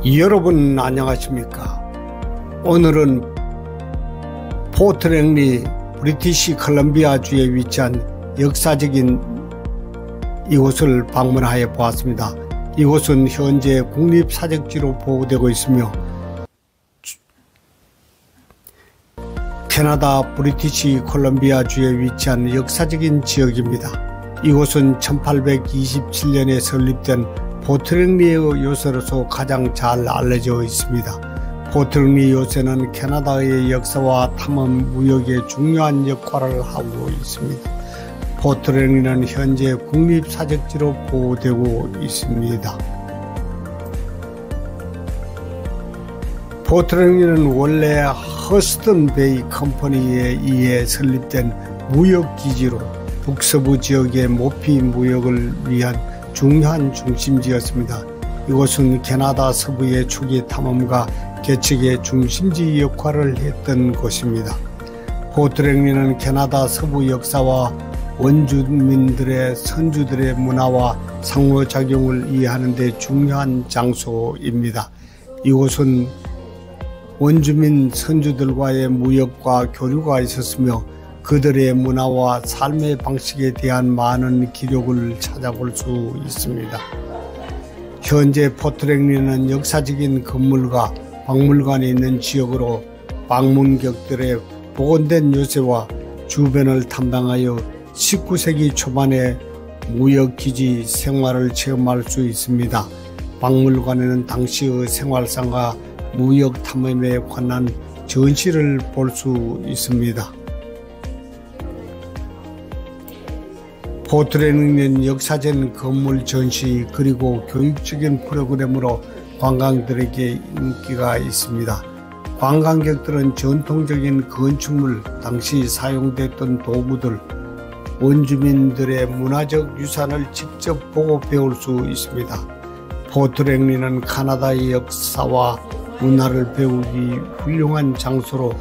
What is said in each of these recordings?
여러분 안녕하십니까? 오늘은 포트랭리 브리티시 컬럼비아주에 위치한 역사적인 이곳을 방문하여 보았습니다. 이곳은 현재 국립사적지로 보호되고 있으며 캐나다 브리티시 콜럼비아주에 위치한 역사적인 지역입니다. 이곳은 1827년에 설립된 포트랭리의 요새로서 가장 잘 알려져 있습니다. 포트랭리 요새는 캐나다의 역사와 탐험, 무역에 중요한 역할을 하고 있습니다. 포트랭리는 현재 국립사적지로 보호되고 있습니다. 포트랭리는 원래 허스턴 베이 컴퍼니에 의해 설립된 무역기지로 북서부 지역의 모피 무역을 위한 중요한 중심지였습니다. 이곳은 캐나다 서부의 초기 탐험과 개척의 중심지 역할을 했던 곳입니다. 포트랭리는 캐나다 서부 역사와 원주민들의 선주들의 문화와 상호작용을 이해하는 데 중요한 장소입니다. 이곳은 원주민 선주들과의 무역과 교류가 있었으며 그들의 문화와 삶의 방식에 대한 많은 기록을 찾아볼 수 있습니다. 현재 포트랭리는 역사적인 건물과 박물관이 있는 지역으로 방문객들의 복원된 요새와 주변을 탐방하여 19세기 초반의 무역기지 생활을 체험할 수 있습니다. 박물관에는 당시의 생활상과 무역 탐험에 관한 전시를 볼 수 있습니다. 포트랭리는 역사적 건물 전시 그리고 교육적인 프로그램으로 관광객들에게 인기가 있습니다. 관광객들은 전통적인 건축물, 당시 사용됐던 도구들, 원주민들의 문화적 유산을 직접 보고 배울 수 있습니다. 포트랭리는 카나다의 역사와 문화를 배우기 훌륭한 장소로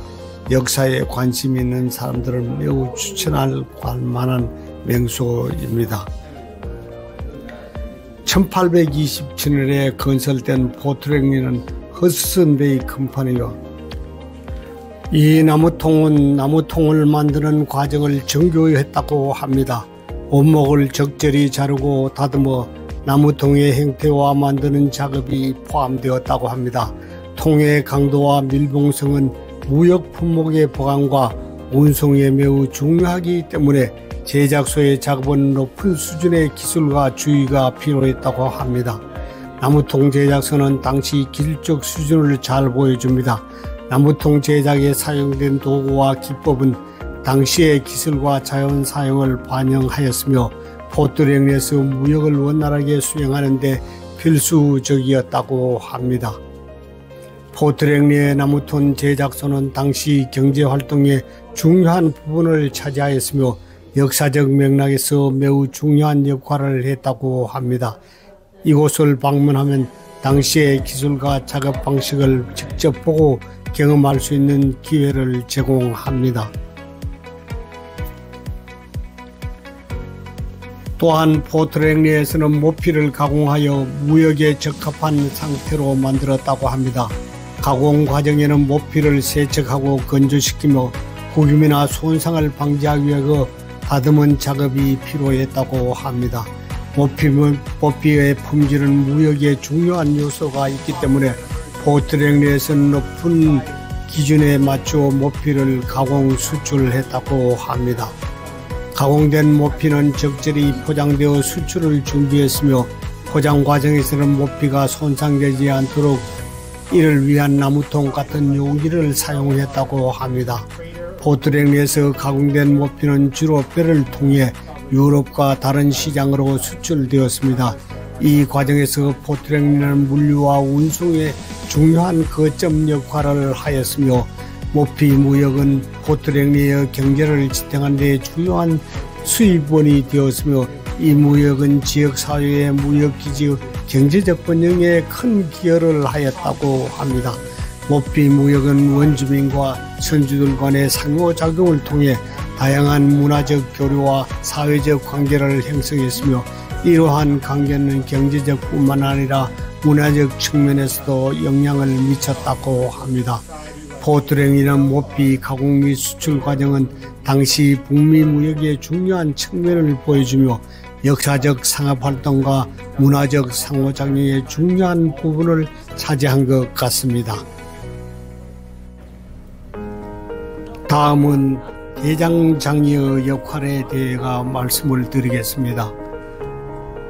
역사에 관심 있는 사람들은 매우 추천할 만한 명소입니다. 1827년에 건설된 포트랭리는 허스턴 베이 컴퍼니가 이 나무통을 만드는 과정을 정교했다고 합니다. 원목을 적절히 자르고 다듬어 나무통의 형태와 만드는 작업이 포함되었다고 합니다. 통의 강도와 밀봉성은 무역 품목의 보관과 운송에 매우 중요하기 때문에 제작소의 작업은 높은 수준의 기술과 주의가 필요했다고 합니다. 나무통 제작소는 당시 기술적 수준을 잘 보여줍니다. 나무통 제작에 사용된 도구와 기법은 당시의 기술과 자연 사용을 반영하였으며 포트랭리에서 무역을 원활하게 수행하는 데 필수적이었다고 합니다. 포트랭리의 나무통 제작소는 당시 경제활동의 중요한 부분을 차지하였으며 역사적 맥락에서 매우 중요한 역할을 했다고 합니다. 이곳을 방문하면 당시의 기술과 작업 방식을 직접 보고 경험할 수 있는 기회를 제공합니다. 또한 포트랭리에서는 모피를 가공하여 무역에 적합한 상태로 만들었다고 합니다. 가공 과정에는 모피를 세척하고 건조시키며 구김이나 손상을 방지하기 위해 다듬은 작업이 필요했다고 합니다. 모피의 품질은 무역에 중요한 요소가 있기 때문에 포트랭리에서는 높은 기준에 맞추어 모피를 가공 수출했다고 합니다. 가공된 모피는 적절히 포장되어 수출을 준비했으며 포장 과정에서는 모피가 손상되지 않도록 이를 위한 나무통 같은 용기를 사용했다고 합니다. 포트랭리에서 가공된 모피는 주로 배를 통해 유럽과 다른 시장으로 수출되었습니다. 이 과정에서 포트랭리는 물류와 운송에 중요한 거점 역할을 하였으며 모피 무역은 포트랭리의 경제를 지탱하는 데 중요한 수입원이 되었으며 이 무역은 지역사회의 무역기지의 경제적 번영에 큰 기여를 하였다고 합니다. 모피 무역은 원주민과 선주들 간의 상호작용을 통해 다양한 문화적 교류와 사회적 관계를 형성했으며 이러한 관계는 경제적 뿐만 아니라 문화적 측면에서도 영향을 미쳤다고 합니다. 포트랭리는 모피 가공 및 수출 과정은 당시 북미 무역의 중요한 측면을 보여주며 역사적 상업활동과 문화적 상호작용의 중요한 부분을 차지한 것 같습니다. 다음은 대장장이의 역할에 대해 말씀을 드리겠습니다.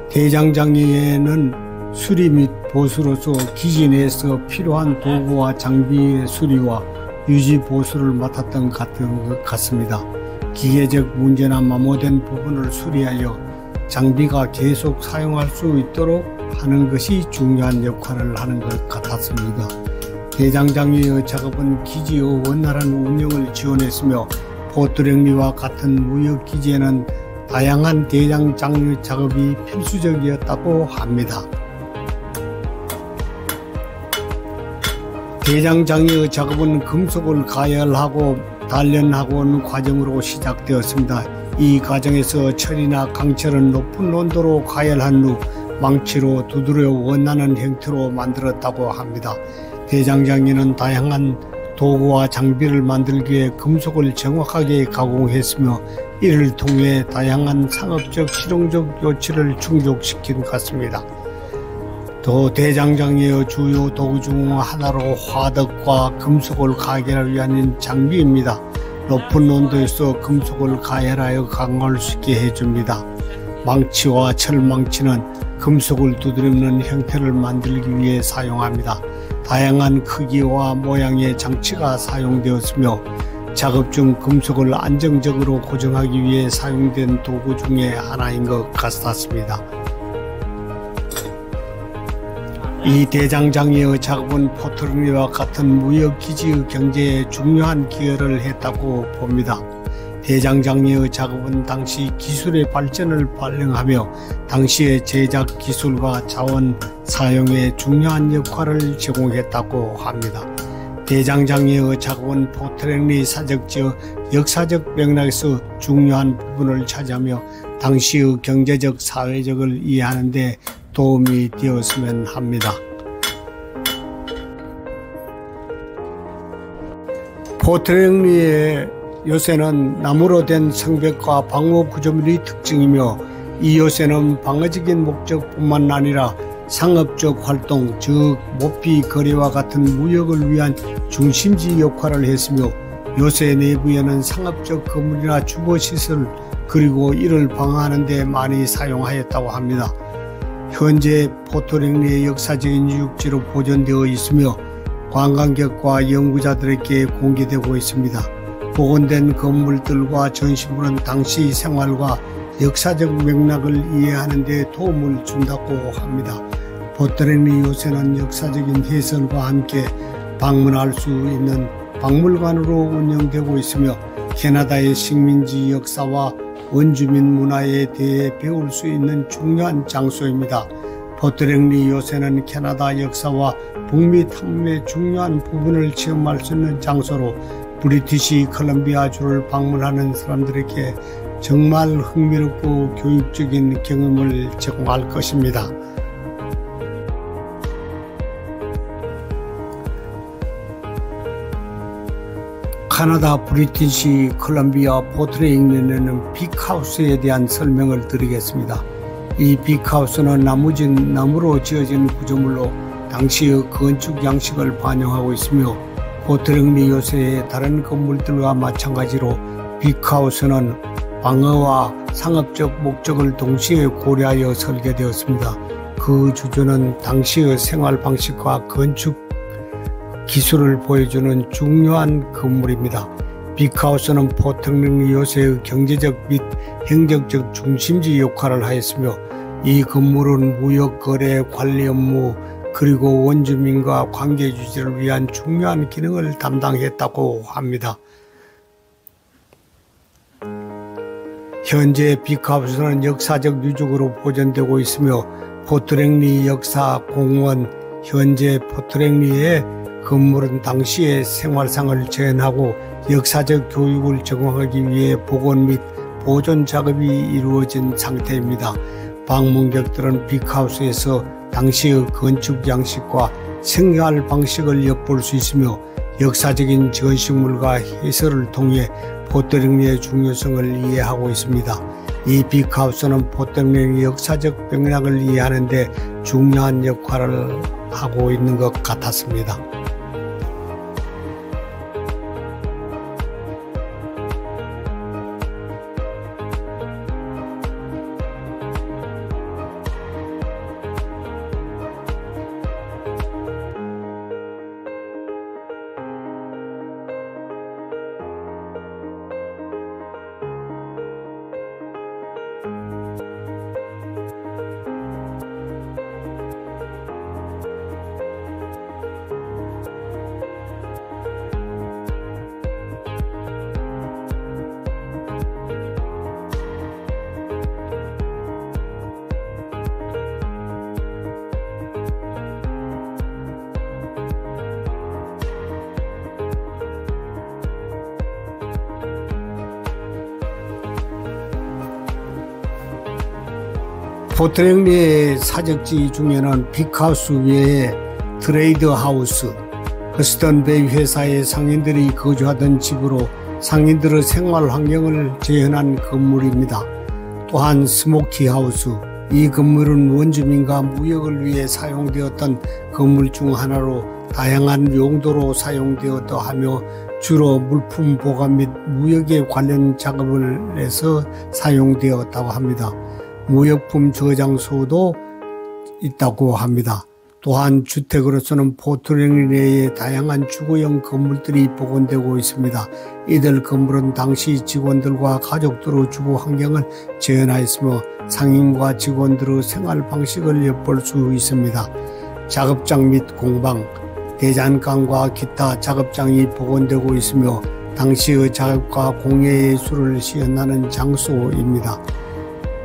대장장이에는 수리 및 보수로서 기지 내에서 필요한 도구와 장비의 수리와 유지 보수를 맡았던 것 같습니다. 기계적 문제나 마모된 부분을 수리하여 장비가 계속 사용할 수 있도록 하는 것이 중요한 역할을 하는 것 같았습니다. 대장장이의 작업은 기지의 원활한 운영을 지원했으며 포트랭리와 같은 무역기지에는 다양한 대장장이 작업이 필수적이었다고 합니다. 대장장이의 작업은 금속을 가열하고 단련하고는 과정으로 시작되었습니다. 이 과정에서 철이나 강철은 높은 온도로 가열한 후 망치로 두드려 원하는 형태로 만들었다고 합니다. 대장장이는 다양한 도구와 장비를 만들기 위해 금속을 정확하게 가공했으며 이를 통해 다양한 상업적 실용적 요치를 충족시킨 것 같습니다. 또 대장장이의 주요 도구 중 하나로 화덕과 금속을 가열하기 위한 장비입니다. 높은 온도에서 금속을 가열하여 강화할 수 있게 해줍니다. 망치와 철망치는 금속을 두드리는 형태를 만들기 위해 사용합니다. 다양한 크기와 모양의 장치가 사용되었으며 작업 중 금속을 안정적으로 고정하기 위해 사용된 도구 중에 하나인 것 같았습니다. 이 대장장이의 작업은 포트랭리와 같은 무역기지의 경제에 중요한 기여를 했다고 봅니다. 대장장이의 작업은 당시 기술의 발전을 발령하며 당시의 제작 기술과 자원 사용에 중요한 역할을 제공했다고 합니다. 대장장이의 작업은 포트랭리 사적지의 역사적 맥락에서 중요한 부분을 차지하며 당시의 경제적 사회적을 이해하는 데 도움이 되었으면 합니다. 포트랭리의 요새는 나무로 된 성벽과 방어 구조물이 특징이며 이 요새는 방어적인 목적뿐만 아니라 상업적 활동, 즉 모피 거래와 같은 무역을 위한 중심지 역할을 했으며 요새 내부에는 상업적 건물이나 주거시설 그리고 이를 방어하는 데 많이 사용하였다고 합니다. 현재 포트랭리의 역사적인 유적지로 보존되어 있으며 관광객과 연구자들에게 공개되고 있습니다. 복원된 건물들과 전시물은 당시 생활과 역사적 맥락을 이해하는 데 도움을 준다고 합니다. 포트랭리 요새는 역사적인 해설과 함께 방문할 수 있는 박물관으로 운영되고 있으며 캐나다의 식민지 역사와 원주민 문화에 대해 배울 수 있는 중요한 장소입니다. 포트랭리 요새는 캐나다 역사와 북미 탐험의 중요한 부분을 체험할 수 있는 장소로 브리티시 컬럼비아주를 방문하는 사람들에게 정말 흥미롭고 교육적인 경험을 제공할 것입니다. 캐나다 브리티시 컬럼비아 포트랭리에는 빅하우스에 대한 설명을 드리겠습니다. 이 빅하우스는 나무로 지어진 구조물로 당시의 건축 양식을 반영하고 있으며 포트랭리 요새의 다른 건물들과 마찬가지로 빅하우스는 방어와 상업적 목적을 동시에 고려하여 설계되었습니다. 그 주조는 당시의 생활 방식과 건축 기술을 보여주는 중요한 건물입니다. 빅하우스는 포트랭리 요새의 경제적 및 행정적 중심지 역할을 하였으며 이 건물은 무역, 거래, 관리 업무 그리고 원주민과 관계 유지를 위한 중요한 기능을 담당했다고 합니다. 현재 빅하우스는 역사적 유적으로 보존되고 있으며 포트랭리 역사공원 현재 포트랭리의 건물은 당시의 생활상을 재현하고 역사적 교육을 제공하기 위해 복원 및 보존 작업이 이루어진 상태입니다. 방문객들은 빅하우스에서 당시의 건축 양식과 생활 방식을 엿볼 수 있으며 역사적인 전시물과 해설을 통해 포트랭리의 중요성을 이해하고 있습니다. 이 빅하우스는 포트랭리의 역사적 맥락을 이해하는 데 중요한 역할을 하고 있는 것 같았습니다. 포트랭리의 사적지 중에는 빅하우스 외에 트레이드하우스, 허스턴베이 회사의 상인들이 거주하던 집으로 상인들의 생활 환경을 재현한 건물입니다. 또한 스모키하우스, 이 건물은 원주민과 무역을 위해 사용되었던 건물 중 하나로 다양한 용도로 사용되었다 하며 주로 물품 보관 및 무역에 관련 작업을 해서 사용되었다고 합니다. 무역품 저장소도 있다고 합니다. 또한 주택으로서는 포트랭리 내에 다양한 주거용 건물들이 복원되고 있습니다. 이들 건물은 당시 직원들과 가족들의 주거 환경을 재현하였으며 상인과 직원들의 생활 방식을 엿볼 수 있습니다. 작업장 및 공방, 대장간과 기타 작업장이 복원되고 있으며 당시의 작업과 공예예술을 시연하는 장소입니다.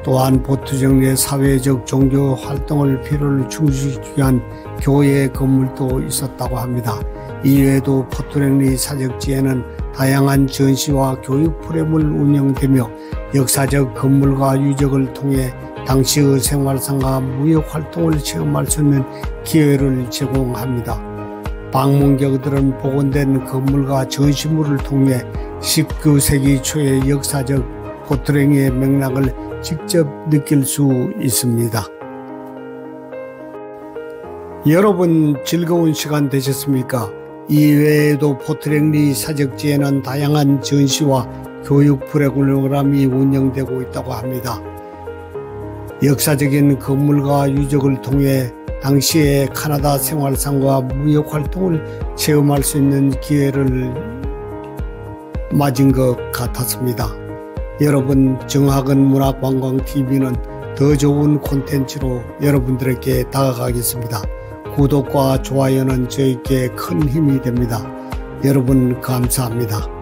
또한 포트랭리의 사회적 종교 활동을 필요를 충족시키기 위한 교회 건물도 있었다고 합니다. 이외에도 포트랭리 사적지에는 다양한 전시와 교육 프로그램을 운영되며 역사적 건물과 유적을 통해 당시의 생활상과 무역 활동을 체험할 수 있는 기회를 제공합니다. 방문객들은 복원된 건물과 전시물을 통해 19세기 초의 역사적 포트랭리의 맥락을 직접 느낄 수 있습니다. 여러분 즐거운 시간 되셨습니까? 이외에도 포트랭리 사적지에는 다양한 전시와 교육 프로그램이 운영되고 있다고 합니다. 역사적인 건물과 유적을 통해 당시의 캐나다 생활상과 무역 활동을 체험할 수 있는 기회를 맞은 것 같았습니다. 여러분, 정학은 문화관광TV는 더 좋은 콘텐츠로 여러분들에게 다가가겠습니다. 구독과 좋아요는 저에게 큰 힘이 됩니다. 여러분 감사합니다.